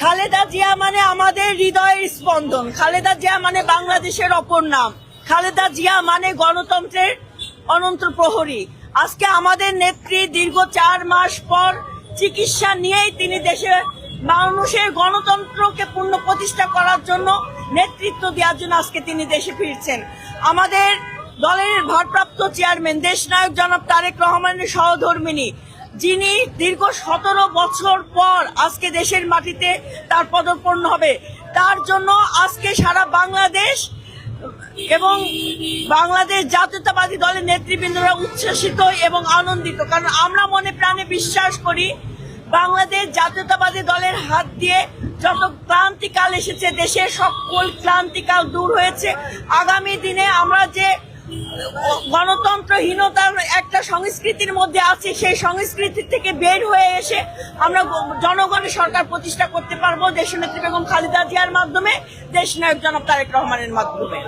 খালেদা জিয়া মানে আমাদের হৃদয়ের স্পন্দন, খালেদা জিয়া মানে বাংলাদেশের অপর নাম, খালেদা জিয়া মানে গণতন্ত্রের অনন্ত প্রহরী। আজকে আমাদের নেত্রী দীর্ঘ 4 মাস পর চিকিৎসা নিয়েই তিনি দেশে মানুষের গণতন্ত্রকে পূর্ণ প্রতিষ্ঠা করার জন্য নেতৃত্ব দেওয়ার জন্য আজকে তিনি দেশে ফিরছেন। আমাদের দলের ভারপ্রাপ্ত চেয়ারম্যান দেশনায়ক জনাব তারেক রহমানের সহধর্মিণী, যিনি দীর্ঘ 17 বছর পর আজকে দেশের মাটিতে তার পদার্পণ হবে, তার জন্য আজকে সারা বাংলাদেশ এবং বাংলাদেশ জাতীয়তাবাদী দলের নেতৃবৃন্দরা উচ্ছ্বসিত এবং আনন্দিত। কারণ আমরা মনে প্রাণে বিশ্বাস করি বাংলাদেশ জাতীয়তাবাদী দলের হাত দিয়ে যত ক্লান্তিকাল এসেছে, দেশের সকল ক্লান্তিকাল দূর হয়েছে। আগামী দিনে আমরা যে গণতন্ত্রহীনতার একটা সংস্কৃতির মধ্যে আছি, সেই সংস্কৃতি থেকে বের হয়ে এসে আমরা জনগণের সরকার প্রতিষ্ঠা করতে পারবো দেশনেত্রী বেগম খালেদা জিয়ার মাধ্যমে, দেশনায়ক জনাব তারেক রহমানের মাধ্যমে।